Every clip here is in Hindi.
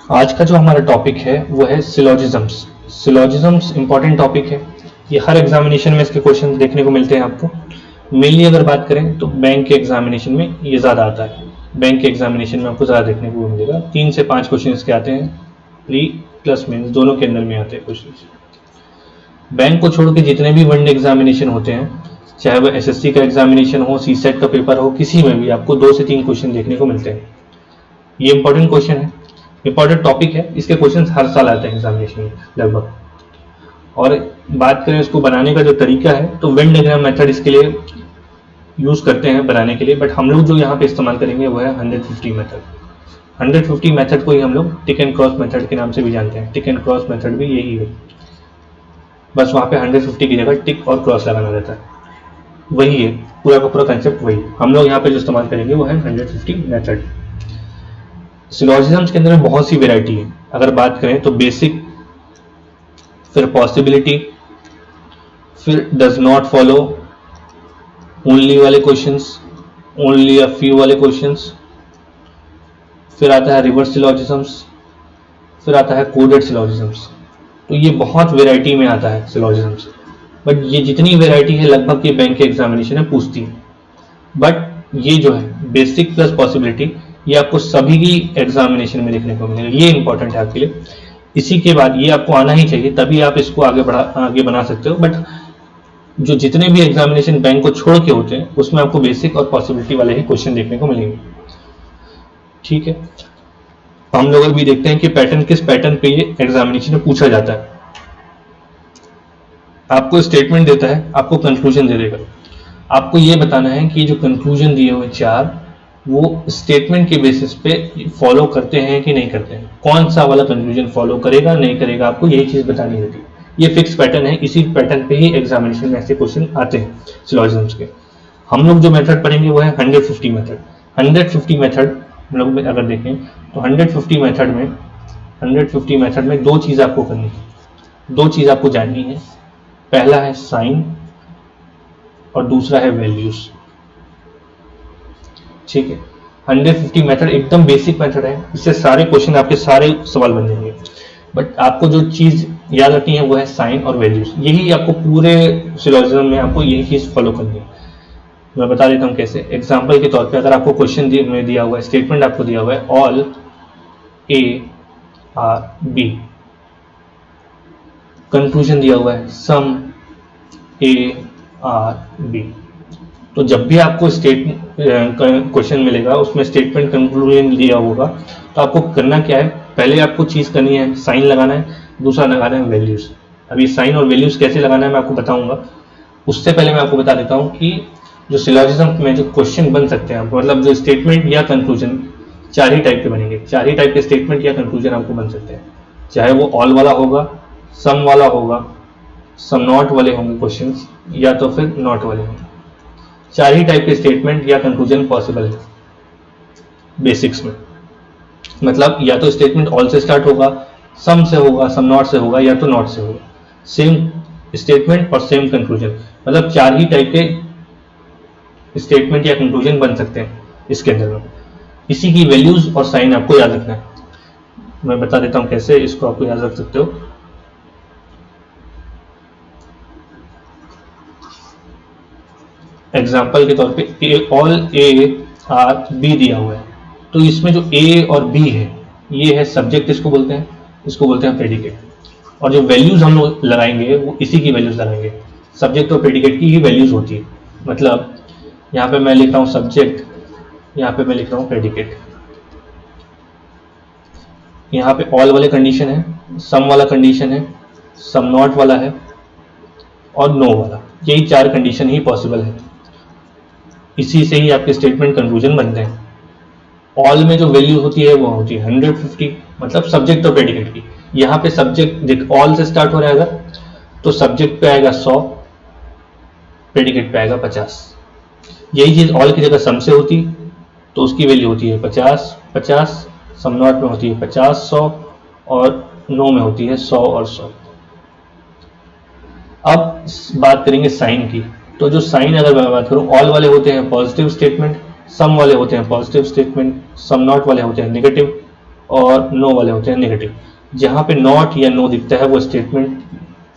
आज का जो हमारा टॉपिक है वो है सिलोजिज्म्स। सिलोजिज्म्स इंपॉर्टेंट टॉपिक है, ये हर एग्जामिनेशन में इसके क्वेश्चन देखने को मिलते हैं आपको। मेनली अगर बात करें तो बैंक के एग्जामिनेशन में ये ज़्यादा आता है। बैंक के एग्जामिनेशन में आपको ज़्यादा देखने को मिलेगा, 3 से 5 क्वेश्चन इसके आते हैं, प्री प्लस मेंस दोनों के अंदर में आते हैं क्वेश्चन। बैंक को छोड़ के जितने भी वन एग्जामिनेशन होते हैं, चाहे वो एसएससी का एग्जामिनेशन हो, सीसेट का पेपर हो, किसी में भी आपको 2 से 3 क्वेश्चन देखने को मिलते हैं। ये इंपॉर्टेंट क्वेश्चन है, इंपॉर्टेंट टॉपिक है, इसके क्वेश्चन हर साल आते हैं एग्जामिनेशन में लगभग। और बात करें इसको बनाने का जो तरीका है, तो वेन डायग्राम मेथड इसके लिए यूज करते हैं बनाने के लिए, बट हम लोग जो यहाँ पे इस्तेमाल करेंगे वो है 150 मेथड। 150 मेथड को ही हम लोग टिक एंड क्रॉस मेथड के नाम से भी जानते हैं। टिक एंड क्रॉस मेथड भी यही है, बस वहाँ पे 150 की जगह टिक और क्रॉस लगाना रहता है। वही है पूरा का पूरा कंसेप्ट, वही हम लोग यहाँ पे जो इस्तेमाल करेंगे वो है 150 मेथड। सिलोजिज्म्स के अंदर बहुत सी वेराइटी है। अगर बात करें तो बेसिक, फिर पॉसिबिलिटी, फिर डज नॉट फॉलो, ओनली वाले क्वेश्चंस, ओनली अ फ्यू वाले क्वेश्चंस, फिर आता है रिवर्स सिलोजिज्म्स, फिर आता है कोडेड सिलोजिज्म्स। तो ये बहुत वेराइटी में आता है सिलोजिज्म्स, बट ये जितनी वेराइटी है लगभग ये बैंक के एग्जामिनेशन में पूछती है। बट ये जो है बेसिक प्लस पॉसिबिलिटी, ये आपको सभी की एग्जामिनेशन में देखने को मिलेगा, ये इंपॉर्टेंट है आपके लिए। इसी के बाद ये आपको आना ही चाहिए, तभी आप इसको आगे बना सकते हो। बट जो जितने भी एग्जामिनेशन बैंक को छोड़ के होते हैं उसमें आपको बेसिक और पॉसिबिलिटी वाले ही क्वेश्चन देखने को मिलेंगे। ठीक है, हम लोग भी देखते हैं कि पैटर्न, किस पैटर्न पे ये एग्जामिनेशन में पूछा जाता है। आपको स्टेटमेंट देता है, आपको कंक्लूजन दे देगा, आपको ये बताना है कि जो कंक्लूजन दिए हुए 4 वो स्टेटमेंट के बेसिस पे फॉलो करते हैं कि नहीं करते हैं, कौन सा वाला कंक्लूजन फॉलो करेगा नहीं करेगा, आपको यही चीज बतानी होती है। ये फिक्स पैटर्न है, इसी पैटर्न पे ही एग्जामिनेशन में ऐसे क्वेश्चन आते हैं सिलोजिज्म्स के। हम लोग जो मेथड पढ़ेंगे वो है 150 मेथड। 150 मेथड हम लोग में अगर देखें तो 150 मेथड में 2 चीज आपको करनी है, 2 चीज आपको जाननी है। पहला है साइन और दूसरा है वैल्यूज। ठीक है, 150 मेथड एकदम बेसिक मेथड है, इससे सारे क्वेश्चन आपके सारे सवाल बन जाएंगे। बट आपको जो चीज याद रखनी है वो है साइन और वैल्यूज। यही आपको पूरे सिलोजिज्म में आपको यही चीज फॉलो करनी है। मैं बता देता हूँ कैसे। एग्जाम्पल के तौर पे अगर आपको क्वेश्चन में दिया हुआ है, स्टेटमेंट आपको दिया हुआ है all A are B, conclusion दिया हुआ है सम ए आर बी, तो जब भी आपको क्वेश्चन मिलेगा उसमें स्टेटमेंट कंक्लूजन दिया होगा, तो आपको करना क्या है, पहले आपको चीज करनी है साइन लगाना है, दूसरा लगाना है वैल्यूज। अभी साइन और वैल्यूज कैसे लगाना है मैं आपको बताऊंगा। उससे पहले मैं आपको बता देता हूँ कि जो सिलोजिज्म में जो क्वेश्चन बन सकते हैं, मतलब जो स्टेटमेंट या कंक्लूजन 4 ही टाइप के बनेंगे। 4 ही टाइप के स्टेटमेंट या कंक्लूजन आपको बन सकते हैं, चाहे वो ऑल वाला होगा, सम वाला होगा, सम नॉट वाले होंगे क्वेश्चंस, या तो फिर नॉट वाले होंगे। 4 ही टाइप के स्टेटमेंट या कंक्लूजन पॉसिबल है बेसिक्स में। मतलब या तो स्टेटमेंट ऑल से स्टार्ट होगा, सम से होगा, सम नॉट से होगा, या तो नॉट से होगा। सेम स्टेटमेंट और सेम कंक्लूजन, मतलब 4 ही टाइप के स्टेटमेंट या कंक्लूजन बन सकते हैं इसके अंदर में। इसी की वैल्यूज और साइन आपको याद रखना है। मैं बता देता हूं कैसे इसको आपको याद रख सकते हो। एग्जाम्पल के तौर पे ऑल ए आर बी दिया हुआ है, तो इसमें जो ए और बी है ये है सब्जेक्ट, इसको बोलते हैं प्रेडिकेट। और जो वैल्यूज हम लोग लगाएंगे वो इसी की वैल्यूज लगाएंगे, सब्जेक्ट और प्रेडिकेट की ही वैल्यूज होती है। मतलब यहाँ पे मैं लिख रहा हूँ सब्जेक्ट, यहाँ पे मैं लिख रहा हूँ प्रेडिकेट। यहाँ पे ऑल वाले कंडीशन है, सम वाला कंडीशन है, सम नॉट वाला है और नो वाला, यही 4 कंडीशन ही पॉसिबल है। इसी से ही आपके स्टेटमेंट कंक्लूजन बनते हैं। ऑल में जो वैल्यू होती है वो होती है 150, मतलब सब्जेक्ट और प्रेडिकेट की। यहाँ पे सब्जेक्ट देख ऑल से स्टार्ट हो रहा है तो सब्जेक्ट पे आएगा 100, प्रेडिकेट पे आएगा 50। यही चीज ऑल की जगह सम से होती तो उसकी वैल्यू होती है 50, सम नॉट में होती है 50, 100 और नो में होती है 100 और 100। अब बात करेंगे साइन की। तो जो साइन अगर मैं बात करूं, ऑल वाले होते हैं पॉजिटिव स्टेटमेंट, सम वाले होते हैं पॉजिटिव स्टेटमेंट, सम नॉट वाले होते हैं नेगेटिव, और नो वाले होते हैं नेगेटिव। जहाँ पे नॉट या नो दिखता है वो स्टेटमेंट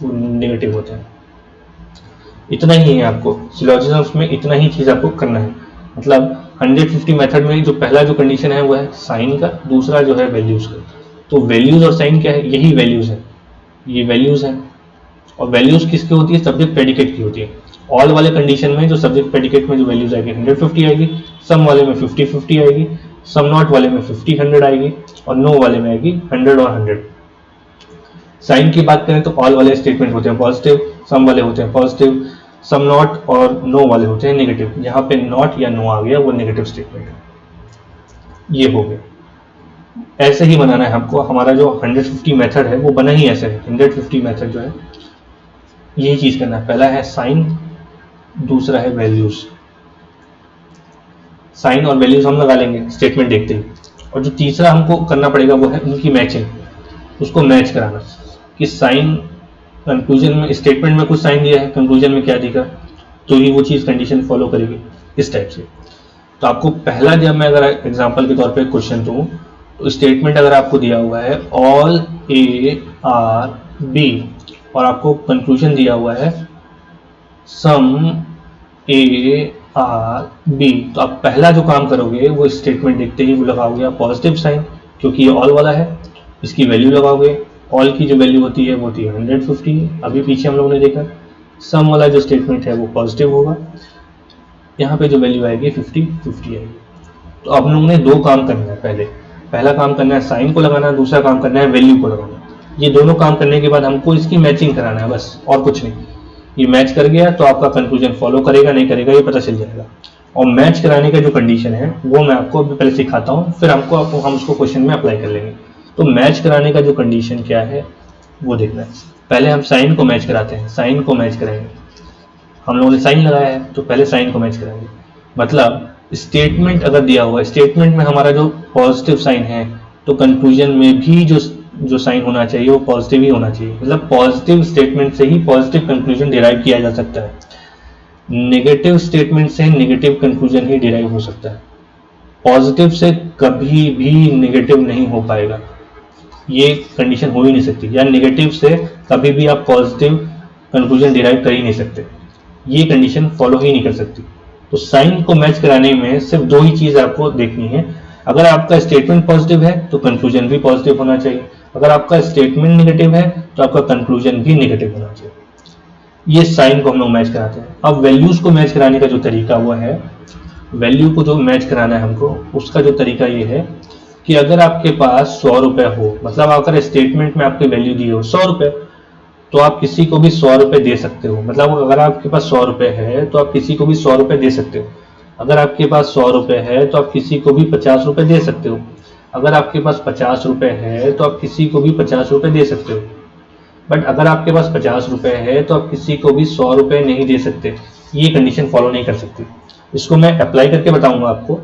नेगेटिव होते हैं। इतना ही है आपको सिलोजिज्म्स में, इतना ही चीज़ आपको करना है। मतलब 150 मेथड में जो पहला जो कंडीशन है वो है साइन का, दूसरा जो है वैल्यूज का। तो वैल्यूज और साइन क्या है, यही वैल्यूज है, ये वैल्यूज है। और वैल्यूज किसकी होती है, सब्जेक्ट प्रेडिकेट की होती है। ऑल वाले कंडीशन में जो सब्जेक्ट प्रेडिकेट में जो वैल्यूज आएगी 150 आएगी, सम वाले में 50-50 आएगी, सम नॉट वाले में 50-100 आएगी, और नो वाले में आएगी 100 और 100। साइन की बात करें तो ऑल वाले स्टेटमेंट होते हैं पॉजिटिव, सम वाले होते हैं पॉजिटिव, सम नॉट और नो वाले होते हैं नेगेटिव। यहाँ पे नॉट या नो आ गया वो नेगेटिव स्टेटमेंट है। ये हो गया। ऐसे ही बनाना है हमको, हमारा जो 150 मेथड है वो बना ही ऐसे है। 150 मेथड जो है यही चीज करना है। पहला है साइन, दूसरा है वैल्यूज। साइन और वैल्यूज हम लगा लेंगे स्टेटमेंट देखते ही। और जो तीसरा हमको करना पड़ेगा वो है उनकी मैचिंग, उसको मैच कराना कि साइन कंक्लूजन में, स्टेटमेंट में कुछ साइन दिया है, कंक्लूजन में क्या दिखा, तो ही वो चीज़ कंडीशन फॉलो करेगी, इस टाइप से। तो आपको पहला, जब मैं अगर एग्जांपल के तौर पे क्वेश्चन दूं, तो स्टेटमेंट अगर आपको दिया हुआ है ऑल ए आर बी और आपको कंक्लूजन दिया हुआ है सम ए आर बी, तो आप पहला जो काम करोगे वो स्टेटमेंट देखते ही वो लगाओगे पॉजिटिव साइन, क्योंकि ये ऑल वाला है, इसकी वैल्यू लगाओगे। ऑल की जो वैल्यू होती है वो होती है 150, अभी पीछे हम लोगों ने देखा। सम वाला जो स्टेटमेंट है वो पॉजिटिव होगा, यहाँ पे जो वैल्यू आएगी 50-50 आएगी। तो अब हम लोगों ने दो काम करना है। पहला काम करना है साइन को लगाना, दूसरा काम करना है वैल्यू को लगाना। ये दोनों काम करने के बाद हमको इसकी मैचिंग कराना है, बस और कुछ नहीं। ये मैच कर गया तो आपका कंक्लूजन फॉलो करेगा नहीं करेगा ये पता चल जाएगा। और मैच कराने का जो कंडीशन है वो मैं आपको अभी पहले सिखाता हूँ, फिर हम उसको क्वेश्चन में अप्लाई कर लेंगे। तो मैच कराने का जो कंडीशन क्या है वो देखना है। पहले हम साइन को मैच कराते हैं, साइन को मैच कराएंगे। हम लोगों ने साइन लगाया है तो पहले साइन को मैच कराएंगे। मतलब स्टेटमेंट अगर दिया हुआ है, स्टेटमेंट में हमारा जो पॉजिटिव साइन है, तो कंक्लूजन में भी जो साइन होना चाहिए वो पॉजिटिव ही होना चाहिए। मतलब पॉजिटिव स्टेटमेंट से ही पॉजिटिव कंक्लूजन डिराइव किया जा सकता है, नेगेटिव स्टेटमेंट से नेगेटिव कंक्लूजन ही डिराइव हो सकता है। पॉजिटिव से कभी भी नेगेटिव नहीं हो पाएगा, ये कंडीशन हो ही नहीं सकती। या नेगेटिव से कभी भी आप पॉजिटिव कंक्लूजन डिराइव कर ही नहीं सकते, ये कंडीशन फॉलो ही नहीं कर सकती। तो साइन को मैच कराने में सिर्फ दो ही चीज आपको देखनी है। अगर आपका स्टेटमेंट पॉजिटिव है तो कंक्लूजन भी पॉजिटिव होना चाहिए, अगर आपका स्टेटमेंट नेगेटिव है तो आपका कंक्लूजन भी नेगेटिव होना चाहिए। ये साइन को हम लोग मैच कराते हैं। अब वैल्यूज को मैच कराने का जो तरीका वो है, वैल्यू को जो मैच कराना है हमको, उसका जो तरीका ये है कि अगर आपके पास 100 रुपए हो, मतलब अगर स्टेटमेंट में आपकी वैल्यू दी हो 100 रुपए, तो आप किसी को भी 100 रुपए दे सकते हो। मतलब अगर आपके पास 100 रुपए है तो आप किसी को भी 100 रुपए दे सकते हो। अगर आपके पास 100 रुपए है तो आप किसी को भी 50 रुपए दे सकते हो। अगर आपके पास 50 रुपए है तो आप किसी को भी 50 रुपए दे सकते हो। बट अगर आपके पास 50 रुपए है तो आप किसी को भी 100 रुपए नहीं दे सकते, ये कंडीशन फॉलो नहीं कर सकती। इसको मैं अप्लाई करके बताऊंगा आपको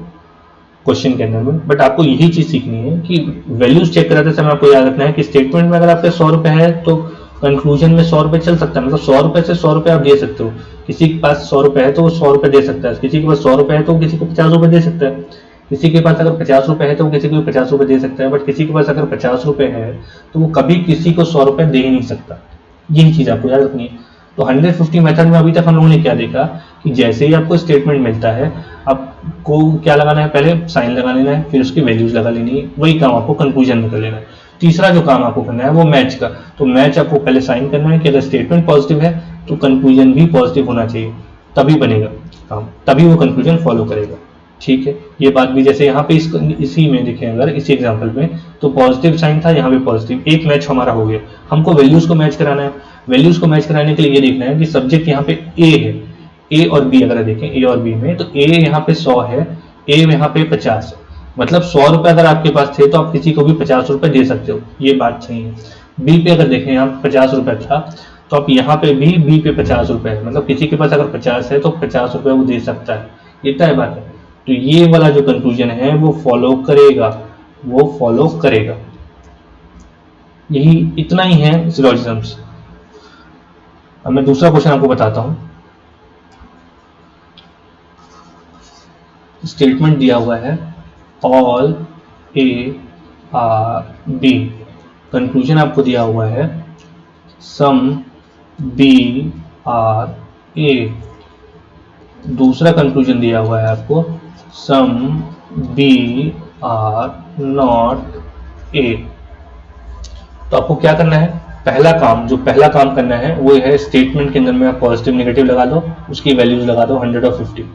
क्वेश्चन के अंदर में। बट आपको यही चीज सीखनी है कि वैल्यूज चेक कराते समय आपको याद रखना है कि स्टेटमेंट में अगर आपके 100 रुपए है तो कंक्लूजन में 100 रुपए चल सकता है। मतलब 100 रुपए से 100 रुपए आप दे सकते हो। किसी के पास 100 रुपए है तो वो 100 रुपए दे सकता है, किसी के पास 100 रुपए है तो किसी को 50 रुपए दे सकता है, किसी के पास अगर 50 रुपए है तो वो किसी को भी 50 रुपए दे सकता है। बट किसी के पास अगर 50 रुपए है तो वो कभी किसी को 100 रुपए दे ही नहीं सकता। यही चीज आपको याद रखनी है। तो 150 मेथड में अभी तक हम लोगों ने क्या देखा कि जैसे ही आपको स्टेटमेंट मिलता है, आपको क्या लगाना है, पहले साइन लगा लेना है, फिर उसकी वैल्यूज लगा लेनी है। वही काम आपको कंक्लूजन में कर लेना है। तीसरा जो काम आपको करना है वो मैच का। तो मैच आपको पहले साइन करना है कि अगर स्टेटमेंट पॉजिटिव है तो कंक्लूजन भी पॉजिटिव होना चाहिए, तभी बनेगा काम, तभी वो कंक्लूजन फॉलो करेगा। ठीक है, ये बात भी जैसे यहाँ पे इसी में देखें, अगर इसी एग्जांपल में तो पॉजिटिव साइन था, यहाँ पे पॉजिटिव, एक मैच हमारा हो गया। हमको वैल्यूज को मैच कराना है। वैल्यूज को मैच कराने के लिए ये देखना है कि सब्जेक्ट यहाँ पे ए है, ए और बी अगर देखें, ए और बी में, तो ए यहाँ पे 100 है, ए यहाँ पे 50 है। मतलब 100 रुपए अगर आपके पास थे तो आप किसी को भी 50 रुपए दे सकते हो, ये बात सही है। बी पे अगर देखें यहाँ 50 रुपए था तो आप यहाँ पे भी बी पे 50 रुपए है, मतलब किसी के पास अगर 50 है तो 50 रुपए वो दे सकता है, ये तय बात है। तो ये वाला जो कंक्लूजन है वो फॉलो करेगा, वो फॉलो करेगा। यही इतना ही है सिलोजिज्म्स। अब मैं दूसरा क्वेश्चन आपको बताता हूं। स्टेटमेंट दिया हुआ है ऑल ए बी, कंक्लूजन आपको दिया हुआ है सम बी आर ए, दूसरा कंक्लूजन दिया हुआ है आपको some B are not A. तो आपको क्या करना है, पहला काम करना है वो है स्टेटमेंट के अंदर में आप पॉजिटिव नेगेटिव लगा दो, उसकी वैल्यूज लगा दो 100 और 50।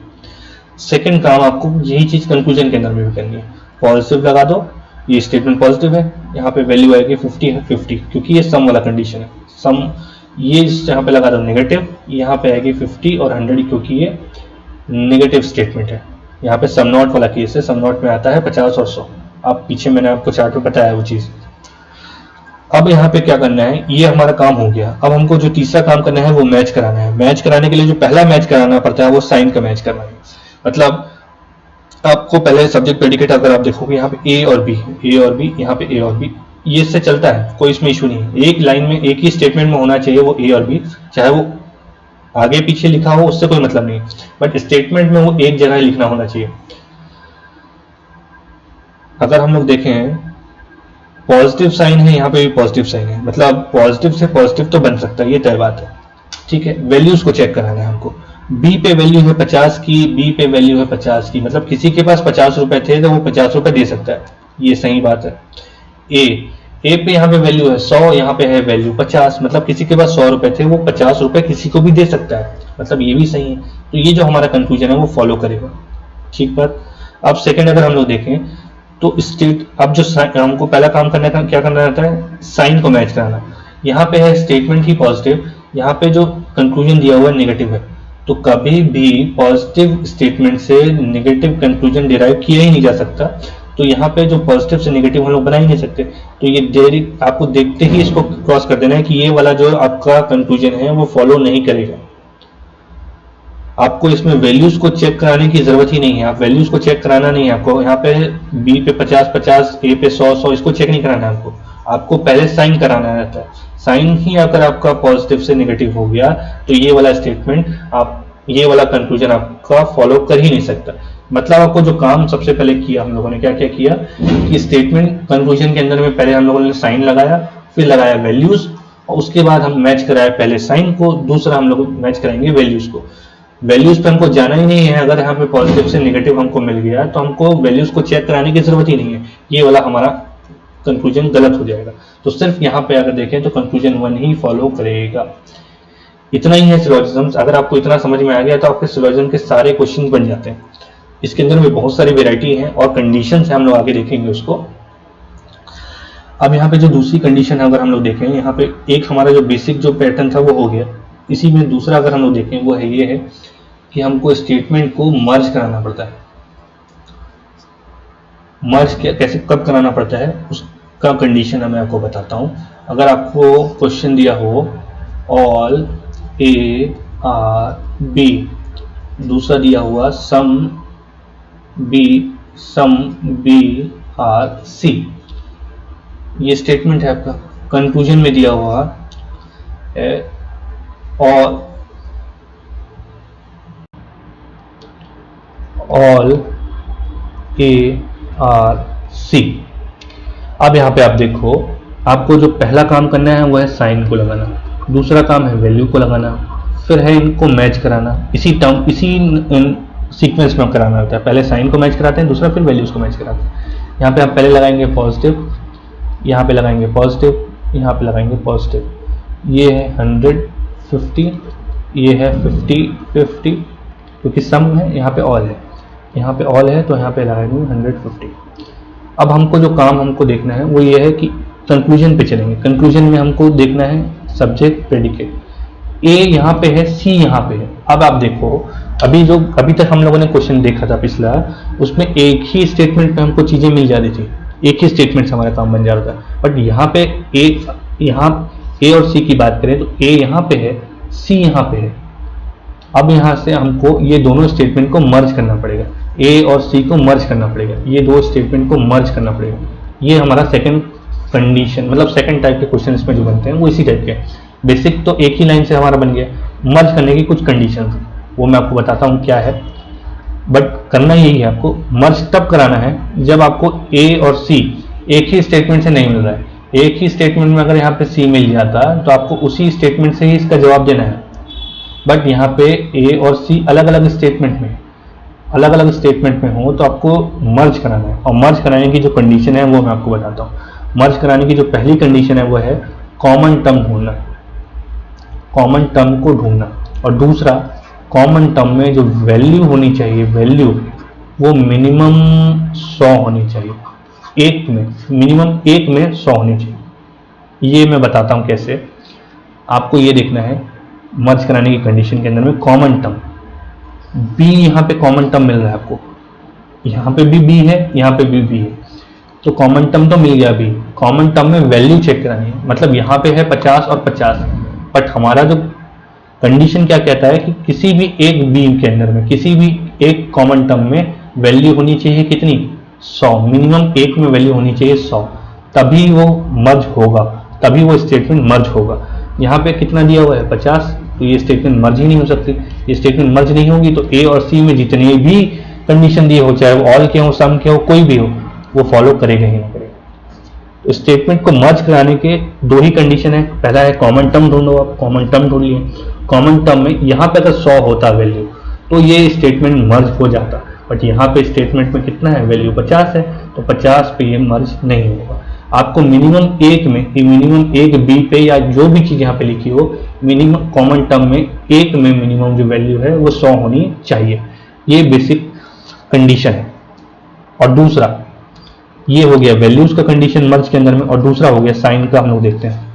सेकंड काम आपको यही चीज कंक्लूजन के अंदर में भी करनी है, पॉजिटिव लगा दो, ये स्टेटमेंट पॉजिटिव है, यहाँ पे वैल्यू आएगी 50 है 50, क्योंकि ये सम वाला कंडीशन है। सम ये यहाँ पे लगा दो नेगेटिव, यहाँ पे आएगी 50 और 100, क्योंकि ये नेगेटिव स्टेटमेंट है। यहाँ पे सम नॉट वाला केस है, सम नॉट में आता है 50 और 100, आप पीछे मैंने आपको चार्ट में बताया वो चीज। अब यहाँ पे क्या करना है, ये हमारा काम हो गया। अब हमको जो तीसरा काम करना है वो मैच कराना है। मैच कराने के लिए जो पहला मैच कराना पड़ता है वो साइन का मैच करना है। मतलब आपको पहले सब्जेक्ट प्रेडिकेट अगर आप देखोगे यहाँ पे ए और बी, यहाँ पे ए और बी, ये इससे चलता है, कोई इसमें इशू नहीं है। एक लाइन में एक ही स्टेटमेंट में होना चाहिए वो ए और बी, चाहे वो आगे पीछे लिखा हो उससे कोई मतलब नहीं, बट स्टेटमेंट में वो एक जगह लिखना होना चाहिए। अगर हम लोग देखें पॉजिटिव साइन है, यहाँ पे भी पॉजिटिव साइन है, मतलब पॉजिटिव से पॉजिटिव तो बन सकता है, ये तय बात है। ठीक है, वैल्यूज को चेक कराना है हमको। बी पे वैल्यू है 50 की, बी पे वैल्यू है 50 की, मतलब किसी के पास 50 रुपए थे तो वो 50 रुपए दे सकता है, ये सही बात है। ए पे यहाँ पे वैल्यू है 100, यहाँ पे है वैल्यू 50, मतलब किसी के पास 100 रुपए थे वो 50 रुपए किसी को भी दे सकता है, मतलब ये भी सही है। तो ये जो हमारा कंक्लूजन है वो फॉलो करेगा। ठीक बात। अब सेकंड अगर हम लोग देखें तो स्टेट, अब जो हमको पहला काम करने का क्या करना रहता है, साइन को मैच कराना। यहाँ पे है स्टेटमेंट ही पॉजिटिव, यहाँ पे जो कंक्लूजन दिया हुआ है नेगेटिव है, तो कभी भी पॉजिटिव स्टेटमेंट से नेगेटिव कंक्लूजन डिराइव किया ही नहीं जा सकता। तो यहाँ पे जो पॉजिटिव से नेगेटिव हम लोग बना ही नहीं सकते, तो ये डायरेक्ट आपको देखते ही इसको क्रॉस कर देना है कि ये वाला जो आपका कंक्लूजन है वो फॉलो नहीं करेगा। आपको इसमें वैल्यूज को चेक कराने की जरूरत ही नहीं है, आप वैल्यूज को चेक कराना नहीं है आपको। यहाँ पे बी पे 50-50, ए पे 100-100, इसको चेक नहीं कराना है आपको, आपको पहले साइन कराना रहता है। साइन ही अगर आपका पॉजिटिव से नेगेटिव हो गया तो ये वाला स्टेटमेंट आप, ये वाला कंक्लूजन आपका फॉलो कर ही नहीं सकता। मतलब आपको जो काम सबसे पहले किया हम लोगों ने क्या क्या किया कि स्टेटमेंट कंक्लूजन के अंदर में पहले हम लोगों ने साइन लगाया, फिर लगाया वैल्यूज, और उसके बाद हम मैच कराया पहले साइन को, दूसरा हम लोग मैच कराएंगे वैल्यूज को। वैल्यूज पे हमको जाना ही नहीं है, अगर यहाँ पे पॉजिटिव से नेगेटिव हमको मिल गया तो हमको वैल्यूज को चेक कराने की जरूरत ही नहीं है, ये वाला हमारा कंक्लूजन गलत हो जाएगा। तो सिर्फ यहाँ पे अगर देखें तो कंक्लूजन 1 ही फॉलो करेगा। इतना ही है सिलोजिज्म्स। अगर आपको इतना समझ में आ गया तो आपके सिलोजिज्म के सारे क्वेश्चन बन जाते हैं। इसके अंदर में बहुत सारी वेराइटी है और कंडीशन है, हम लोग आगे देखेंगे उसको। अब यहाँ पे जो दूसरी कंडीशन है अगर हम लोग देखें, यहाँ पे एक हमारा जो बेसिक जो पैटर्न था वो हो गया, इसी में दूसरा अगर हम लोग देखें वो है ये है कि हमको स्टेटमेंट को मर्ज कराना पड़ता है। मर्ज कैसे कब कराना पड़ता है उसका कंडीशन मैं आपको बताता हूँ। अगर आपको क्वेश्चन दिया हो ऑल ए आर बी, दूसरा दिया हुआ सम बी आर सी, ये स्टेटमेंट है आपका। कंक्लूजन में दिया हुआ है ऑल ए आर सी। अब यहाँ पे आप देखो, आपको जो पहला काम करना है वो है साइन को लगाना, दूसरा काम है वैल्यू को लगाना, फिर है इनको मैच कराना। इसी सीक्वेंस में कराना होता है, पहले साइन को मैच कराते हैं, दूसरा फिर वैल्यूज को मैच कराते हैं। यहाँ पे आप पहले लगाएंगे पॉजिटिव, यहाँ पे लगाएंगे पॉजिटिव, यहाँ पे लगाएंगे पॉजिटिव। ये है 100-50, ये है 50-50, क्योंकि सम है, यहाँ पे ऑल है, यहाँ पे ऑल है तो यहाँ पे लगाएंगे 150। अब हमको जो काम हमको देखना है वो ये है कि कंक्लूजन पे चलेंगे। कंक्लूजन में हमको देखना है सब्जेक्ट प्रेडिकेट, ए यहाँ पे है, सी यहाँ पे है। अब आप देखो, अभी तक हम लोगों ने क्वेश्चन देखा था पिछला, उसमें एक ही स्टेटमेंट पे हमको चीजें मिल जाती थी, एक ही स्टेटमेंट से हमारा काम बन जाता था। बट यहाँ पे ए और सी की बात करें तो ए यहाँ पे है, सी यहाँ पे है। अब यहाँ से हमको ये दोनों स्टेटमेंट को मर्ज करना पड़ेगा, ए और सी को मर्ज करना पड़ेगा, ये दो स्टेटमेंट को मर्ज करना पड़ेगा। ये हमारा सेकंड कंडीशन, मतलब सेकंड टाइप के क्वेश्चन इसमें जो बनते हैं वो इसी टाइप के। बेसिक तो एक ही लाइन से हमारा बन गया, मर्ज करने की कुछ कंडीशन वो मैं आपको बताता हूँ क्या है। बट करना यही है, आपको मर्ज तब कराना है जब आपको ए और सी एक ही स्टेटमेंट से नहीं मिल रहा है। एक ही स्टेटमेंट में अगर यहाँ पे सी मिल जाता तो आपको उसी स्टेटमेंट से ही इसका जवाब देना है, बट यहाँ पे ए और सी अलग अलग स्टेटमेंट में हो तो आपको मर्ज कराना है। और मर्ज कराने की जो कंडीशन है वो मैं आपको बताता हूँ। मर्ज कराने की जो पहली कंडीशन है वो है कॉमन टर्म ढूंढना, कॉमन टर्म को ढूंढना। और दूसरा, कॉमन टर्म में जो वैल्यू होनी चाहिए, वैल्यू वो मिनिमम 100 होनी चाहिए, एक में मिनिमम एक में 100 होनी चाहिए। ये मैं बताता हूँ कैसे। आपको ये देखना है मर्ज कराने की कंडीशन के अंदर में कॉमन टर्म बी, यहाँ पे कॉमन टर्म मिल रहा है आपको, यहाँ पे भी बी है, यहाँ पे भी बी है, तो कॉमन टर्म तो मिल गया बी। कॉमन टर्म में वैल्यू चेक करानी है, मतलब यहाँ पे है 50 और 50, बट हमारा जो कंडीशन क्या कहता है कि किसी भी एक बी के अंदर में, किसी भी एक कॉमन टर्म में वैल्यू होनी चाहिए कितनी, 100, मिनिमम एक में वैल्यू होनी चाहिए 100, तभी वो मर्ज होगा, तभी वो स्टेटमेंट मर्ज होगा। यहाँ पे कितना दिया हुआ है 50, तो ये स्टेटमेंट मर्ज ही नहीं हो सकती। ये स्टेटमेंट मर्ज नहीं होगी तो ए और सी में जितने भी कंडीशन दिए हो, चाहे वो ऑल के हो, सम के हो, कोई भी हो, वो फॉलो करेगा ही नहीं करेगा। तो स्टेटमेंट को मर्ज कराने के दो ही कंडीशन है। पहला है कॉमन टर्म ढूंढो, आप कॉमन टर्म ढूंढ लिए। कॉमन टर्म में यहाँ पे अगर 100 होता वैल्यू तो ये स्टेटमेंट मर्ज हो जाता, बट यहाँ पे स्टेटमेंट में कितना है, वैल्यू 50 है, तो 50 पे ये मर्ज नहीं होगा। आपको मिनिमम एक में, मिनिमम एक बी पे या जो भी चीज़ यहाँ पे लिखी हो, मिनिमम कॉमन टर्म में एक में मिनिमम जो वैल्यू है वो 100 होनी चाहिए। ये बेसिक कंडीशन है। और दूसरा, ये हो गया वैल्यूज का कंडीशन मर्ज के अंदर में, और दूसरा हो गया साइन का। हम लोग देखते हैं,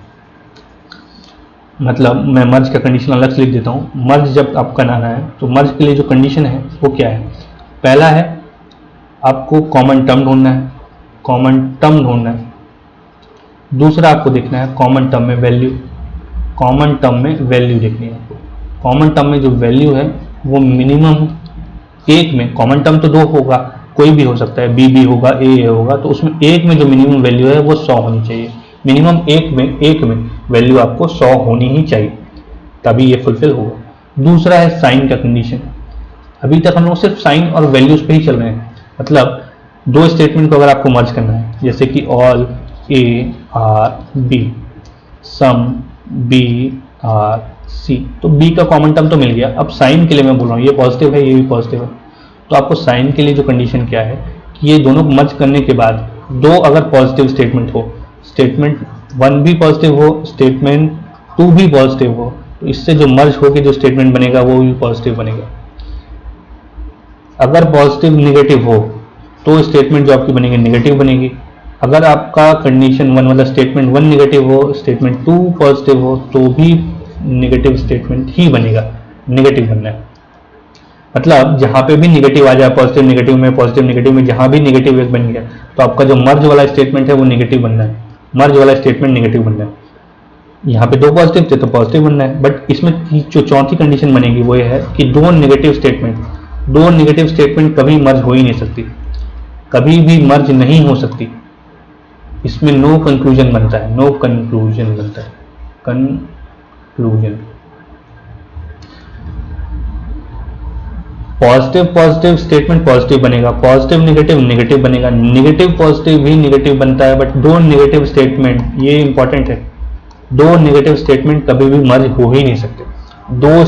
मतलब मैं मर्ज का कंडीशन अलग से लिख देता हूँ। मर्ज जब आपका लाना है तो मर्ज के लिए जो कंडीशन है वो क्या है, पहला है आपको कॉमन टर्म ढूंढना है, कॉमन टर्म ढूंढना है। दूसरा आपको देखना है कॉमन टर्म में वैल्यू, कॉमन टर्म में वैल्यू देखनी है आपको। कॉमन टर्म में जो वैल्यू है वो मिनिमम एक में, कॉमन टर्म तो दो होगा, कोई भी हो सकता है, बी होगा, ए होगा, तो उसमें एक में जो मिनिमम वैल्यू है वो 100 होनी चाहिए। मिनिमम एक में वैल्यू आपको 100 होनी ही चाहिए, तभी ये फुलफिल होगा। दूसरा है साइन का कंडीशन। अभी तक हम लोग सिर्फ साइन और वैल्यूज पे ही चल रहे हैं, मतलब दो स्टेटमेंट को अगर आपको मर्ज करना है, जैसे कि all A are B, some B are C, तो बी का कॉमन टर्म तो मिल गया। अब साइन के लिए मैं बोल रहा हूँ, ये पॉजिटिव है, ये भी पॉजिटिव है, तो आपको साइन के लिए जो कंडीशन क्या है कि ये दोनों मर्ज करने के बाद दो अगर पॉजिटिव स्टेटमेंट हो, स्टेटमेंट 1 भी पॉजिटिव हो, स्टेटमेंट 2 भी पॉजिटिव हो, तो इससे जो मर्ज होकर जो स्टेटमेंट बनेगा वो भी पॉजिटिव बनेगा। अगर पॉजिटिव निगेटिव हो तो स्टेटमेंट जो आपकी बनेगी नेगेटिव बनेगी। अगर आपका कंडीशन 1 मतलब स्टेटमेंट 1 निगेटिव हो, स्टेटमेंट 2 पॉजिटिव हो, तो भी नेगेटिव स्टेटमेंट ही बनेगा, नेगेटिव बनना है। मतलब जहां पे भी नेगेटिव आ जाए, पॉजिटिव नेगेटिव में जहां भी नेगेटिव एक बन गया, तो आपका जो मर्ज वाला स्टेटमेंट है वो नेगेटिव बनना है, मर्ज वाला स्टेटमेंट नेगेटिव बनना है। यहाँ पे दो पॉजिटिव थे तो पॉजिटिव बनना है, बट इसमें जो चौथी कंडीशन बनेगी वो ये है कि दो नेगेटिव स्टेटमेंट कभी मर्ज हो ही नहीं सकती, कभी भी मर्ज नहीं हो सकती। इसमें नो कंक्लूजन बनता है, नो कंक्लूजन बनता है, कंक्लूजन। पॉजिटिव स्टेटमेंट पॉजिटिव बनेगा, पॉजिटिव नेगेटिव बनेगा, नेगेटिव पॉजिटिव भी नेगेटिव बनता है, बट दो नेगेटिव स्टेटमेंट, ये इंपॉर्टेंट है, दो नेगेटिव स्टेटमेंट कभी भी मर्ज हो ही नहीं सकते। दो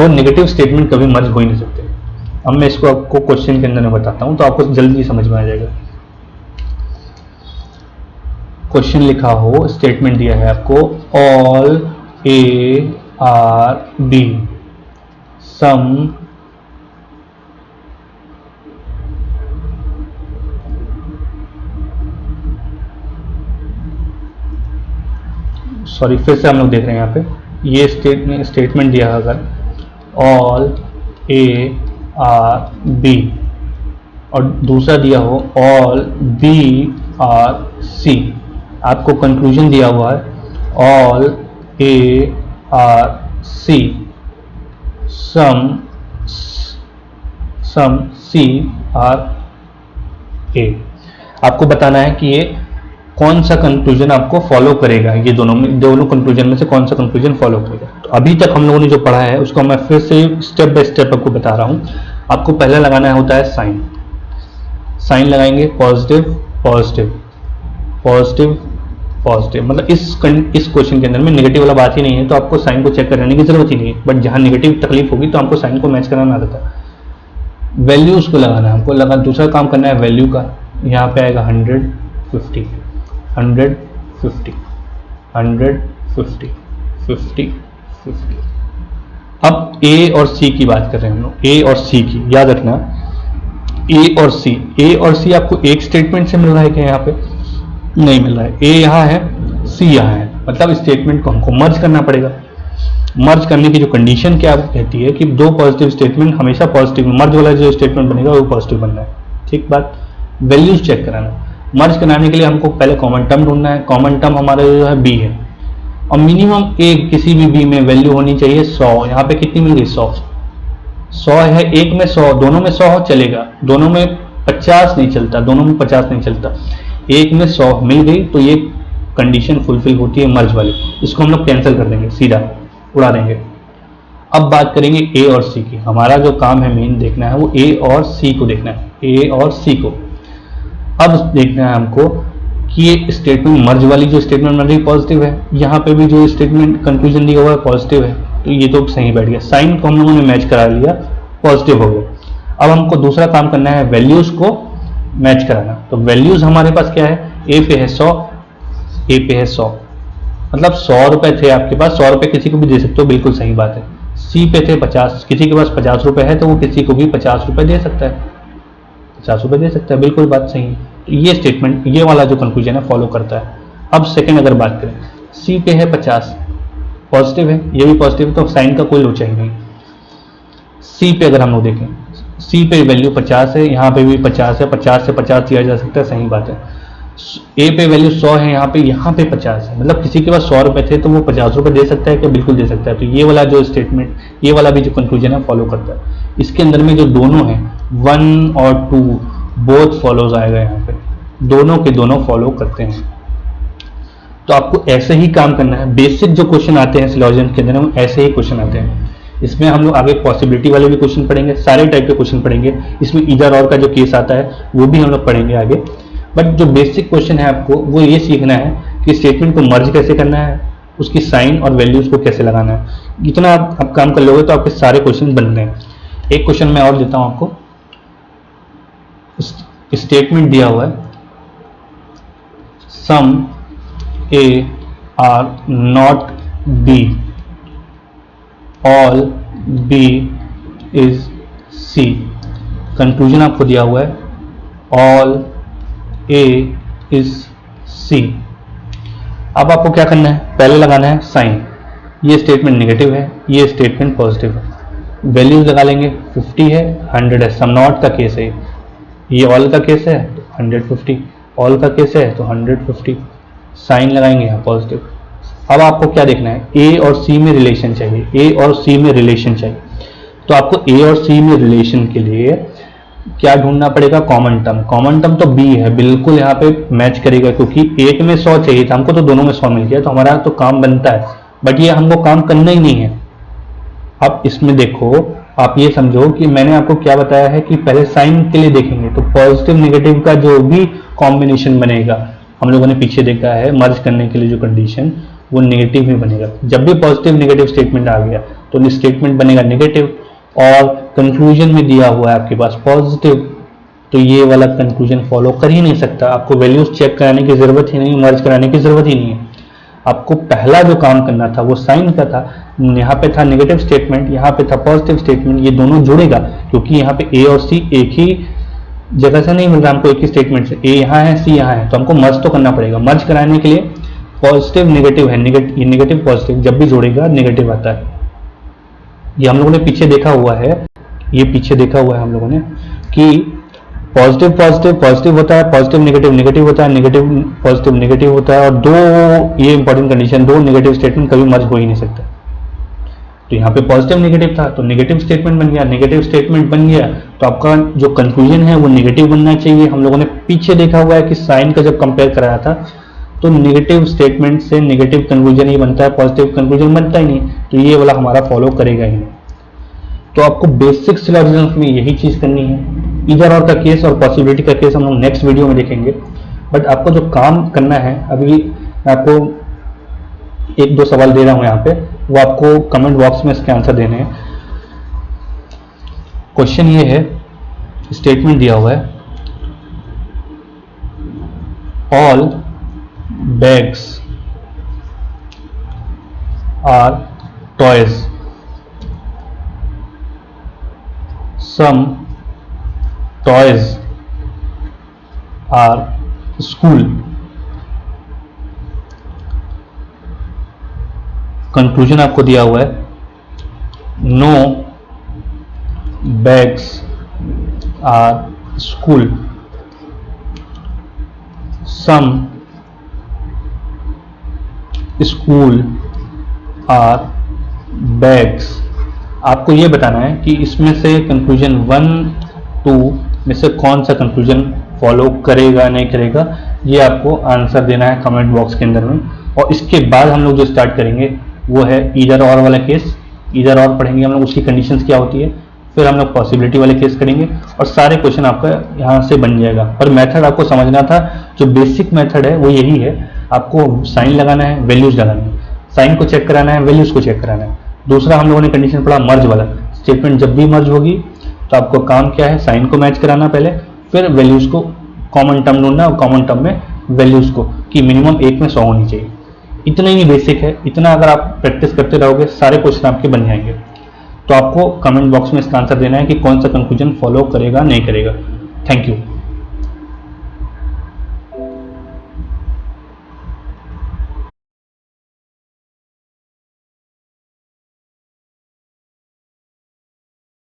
नेगेटिव स्टेटमेंट कभी मर्ज हो ही नहीं सकते। अब मैं इसको आपको क्वेश्चन के अंदर में बताता हूं तो आपको जल्दी समझ में आ जाएगा। क्वेश्चन लिखा हो, स्टेटमेंट दिया है आपको, all A are B, some sorry फिर से हम लोग देख रहे हैं यहाँ पे, ये स्टेटमेंट दिया है अगर ऑल ए आर बी, और दूसरा दिया हो ऑल बी आर सी, आपको कंक्लूजन दिया हुआ है all A are C, some C are A. आपको बताना है कि ये कौन सा कंक्लूजन आपको फॉलो करेगा, ये दोनों कंक्लूजन में से कौन सा कंक्लूजन फॉलो करेगा। तो अभी तक हम लोगों ने जो पढ़ा है उसको मैं फिर से स्टेप बाय स्टेप आपको बता रहा हूं। आपको पहले लगाना होता है साइन लगाएंगे, पॉजिटिव पॉजिटिव, पॉजिटिव, पॉजिटिव, मतलब इस क्वेश्चन के अंदर में नेगेटिव वाला बात ही नहीं है, तो आपको साइन को चेक कराने की जरूरत ही नहीं है। बट जहां नेगेटिव तकलीफ होगी तो हमको साइन को मैच कराना रहता है। वैल्यूज को लगाना है हमको, लगा दूसरा काम करना है वैल्यू का। यहाँ पे आएगा 100, 50, 100, 50, 100, 50, 50, 50। अब ए और सी की बात कर रहे हैं हम लोग, ए और सी की, याद रखना ए और सी, ए और सी आपको एक स्टेटमेंट से मिल रहा है क्या? यहाँ पे नहीं मिल रहा है। ए यहाँ है, सी यहाँ है, मतलब स्टेटमेंट को हमको मर्ज करना पड़ेगा। मर्ज करने की जो कंडीशन क्या कहती है कि दो पॉजिटिव स्टेटमेंट हमेशा पॉजिटिव, मर्ज वाला जो स्टेटमेंट बनेगा वो पॉजिटिव बनना है। ठीक बात। वैल्यूज चेक कराना, मर्ज कराने के लिए हमको पहले कॉमन टर्म ढूंढना है। कॉमन टर्म हमारा जो है बी है, और मिनिमम एक किसी भी बी में वैल्यू होनी चाहिए 100। यहाँ पे कितनी मिल गई? 100। 100 है, एक में 100, दोनों में 100 चलेगा, दोनों में 50 नहीं चलता, दोनों में 50 नहीं चलता, एक में 100 मिल गई तो ये कंडीशन फुलफिल होती है मर्ज वाली। इसको हम लोग कैंसिल कर देंगे, सीधा उड़ा देंगे। अब बात करेंगे ए और सी की। हमारा जो काम है मेन देखना है वो ए और सी को देखना है, ए और सी को। अब देखना है हमको कि ये स्टेटमेंट मर्ज वाली जो स्टेटमेंट बन रही पॉजिटिव है, यहाँ पे भी जो स्टेटमेंट कंक्लूजन दिया हुआ है पॉजिटिव है, तो ये तो सही बैठ गया। साइन को हम लोगों ने मैच करा लिया, पॉजिटिव हो गया। अब हमको दूसरा काम करना है वैल्यूज को मैच कराना। तो वैल्यूज हमारे पास क्या है? ए पे है 100, ए पे है 100, मतलब 100 रुपए थे आपके पास, 100 रुपए किसी को भी दे सकते हो, बिल्कुल सही बात है। सी पे थे 50, किसी के पास 50 रुपए है तो वो किसी को भी 50 रुपए दे सकता है, 50 रुपए दे सकता है, बिल्कुल बात सही है। तो ये स्टेटमेंट, ये वाला जो कंक्लूजन है फॉलो करता है। अब सेकंड अगर बात करें, सी पे है 50, पॉजिटिव है, ये भी पॉजिटिव है, तो साइन का कोई लोचा ही नहीं। सी पे अगर हम लोग देखें, सी पे वैल्यू 50 है, यहाँ पे भी 50 है, 50 से 50 दिया जा सकता है, सही बात है। ए पे वैल्यू 100 है, यहाँ पे 50 है, मतलब किसी के पास 100 रुपए थे तो वो 50 रुपए दे सकता है क्या? बिल्कुल दे सकता है। तो ये वाला जो स्टेटमेंट, ये वाला भी जो कंक्लूजन है फॉलो करता है। इसके अंदर में जो दोनों हैं 1 और 2 बोथ फॉलोज आएगा, यहाँ पे दोनों के दोनों फॉलो करते हैं। तो आपको ऐसे ही काम करना है। बेसिक जो क्वेश्चन आते हैं सिलोजिज्म के अंदर, ऐसे ही क्वेश्चन आते हैं। इसमें हम लोग आगे पॉसिबिलिटी वाले भी क्वेश्चन पढ़ेंगे, सारे टाइप के क्वेश्चन पढ़ेंगे। इसमें इधर और का जो केस आता है वो भी हम लोग पढ़ेंगे आगे। बट जो बेसिक क्वेश्चन है आपको वो ये सीखना है कि स्टेटमेंट को मर्ज कैसे करना है, उसकी साइन और वैल्यूज को कैसे लगाना है। इतना आप काम कर लोगे तो आपके सारे क्वेश्चन बन रहे हैं। एक क्वेश्चन मैं और देता हूं आपको। स्टेटमेंट दिया हुआ है, some A are not B, all B is C. Conclusion आपको दिया हुआ है ऑल ए इज सी। अब आपको क्या करना है? पहले लगाना है साइन। ये स्टेटमेंट नेगेटिव है, ये स्टेटमेंट पॉजिटिव है। वैल्यूज लगा लेंगे, 50 है, 100 है, सम नॉट का केस है, ये ऑल का केस है तो 150, ऑल का केस है तो 150, साइन लगाएंगे यहाँ पॉजिटिव। अब आपको क्या देखना है? ए और सी में रिलेशन चाहिए, ए और सी में रिलेशन चाहिए। तो आपको ए और सी में रिलेशन के लिए क्या ढूंढना पड़ेगा? Common term. कॉमन टर्म तो बी है, बिल्कुल यहाँ पे मैच करेगा, क्योंकि एक में 100 चाहिए था हमको, तो दोनों में 100 मिल गया, तो हमारा तो काम बनता है। बट ये हमको काम करना ही नहीं है। अब इसमें देखो, आप ये समझो कि मैंने आपको क्या बताया है कि पहले साइन के लिए देखेंगे, तो पॉजिटिव नेगेटिव का जो भी कॉम्बिनेशन बनेगा, हम लोगों ने पीछे देखा है मर्ज करने के लिए जो कंडीशन, वो नेगेटिव ही बनेगा। जब भी पॉजिटिव नेगेटिव स्टेटमेंट आ गया तो स्टेटमेंट बनेगा नेगेटिव, और कंक्लूजन में दिया हुआ है आपके पास पॉजिटिव, तो ये वाला कंक्लूजन फॉलो कर ही नहीं सकता। आपको वैल्यूज चेक कराने की जरूरत ही नहीं, मर्ज कराने की जरूरत ही नहीं है। आपको पहला जो काम करना था वो साइन का था। यहाँ पे था नेगेटिव स्टेटमेंट, यहाँ पे था पॉजिटिव स्टेटमेंट, ये दोनों जुड़ेगा, क्योंकि यहाँ पे ए और सी एक ही जगह से नहीं मिल रहा हमको, एक ही स्टेटमेंट से। ए यहाँ है, सी यहाँ है, तो हमको मर्ज तो करना पड़ेगा। मर्ज कराने के लिए पॉजिटिव नेगेटिव है, नेगेटिव पॉजिटिव जब भी जोड़ेगा नेगेटिव आता है। ये हम लोगों ने पीछे देखा हुआ है, ये पीछे देखा हुआ है हम लोगों ने कि पॉजिटिव पॉजिटिव पॉजिटिव होता है, पॉजिटिव नेगेटिव नेगेटिव होता है, नेगेटिव पॉजिटिव नेगेटिव होता है, और दो, ये इंपॉर्टेंट कंडीशन, दो नेगेटिव स्टेटमेंट कभी मर्ज हो ही नहीं सकता। तो यहाँ पे पॉजिटिव नेगेटिव था तो नेगेटिव स्टेटमेंट बन गया, नेगेटिव स्टेटमेंट बन गया तो आपका जो कंक्लूजन है वो नेगेटिव बनना चाहिए। हम लोगों ने पीछे देखा हुआ है कि साइन का जब कंपेयर कराया था तो नेगेटिव स्टेटमेंट से नेगेटिव कंक्लूजन ही बनता है, पॉजिटिव कंक्लूजन बनता ही नहीं, तो ये वाला हमारा फॉलो करेगा ही नहीं। तो आपको बेसिक सिलोजिज्म में यही चीज करनी है। इधर और का केस और पॉसिबिलिटी का केस हम लोग नेक्स्ट वीडियो में देखेंगे। बट आपको जो काम करना है, अभी मैं आपको एक दो सवाल दे रहा हूं यहाँ पे, वो आपको कमेंट बॉक्स में इसके आंसर देने हैं। क्वेश्चन ये है, स्टेटमेंट दिया हुआ है, all bags are toys, some toys are school, conclusion आपको दिया हुआ है, no bags are school, some school are bags. आपको ये बताना है कि इसमें से कंक्लूजन 1, 2 में से कौन सा कंक्लूजन फॉलो करेगा नहीं करेगा, ये आपको आंसर देना है कमेंट बॉक्स के अंदर में। और इसके बाद हम लोग जो स्टार्ट करेंगे वो है ईदर और वाला केस। ईदर और पढ़ेंगे हम लोग, उसकी कंडीशंस क्या होती है, फिर हम लोग पॉसिबिलिटी वाले केस करेंगे और सारे क्वेश्चन आपका यहाँ से बन जाएगा। पर मेथड आपको समझना था, जो बेसिक मेथड है वो यही है, आपको साइन लगाना है, वैल्यूज लगाना है, साइन को चेक कराना है, वैल्यूज को चेक कराना है। दूसरा हम लोगों ने कंडीशन पढ़ा मर्ज वाला, स्टेटमेंट जब भी मर्ज होगी तो आपको काम क्या है, साइन को मैच कराना पहले, फिर वैल्यूज को कॉमन टर्म ढूंढना और कॉमन टर्म में वैल्यूज को कि मिनिमम एक में 100 होनी चाहिए। इतना ही बेसिक है, इतना अगर आप प्रैक्टिस करते रहोगे सारे क्वेश्चन आपके बन जाएंगे। तो आपको कमेंट बॉक्स में इसका आंसर देना है कि कौन सा कंक्लूजन फॉलो करेगा नहीं करेगा। Thank you.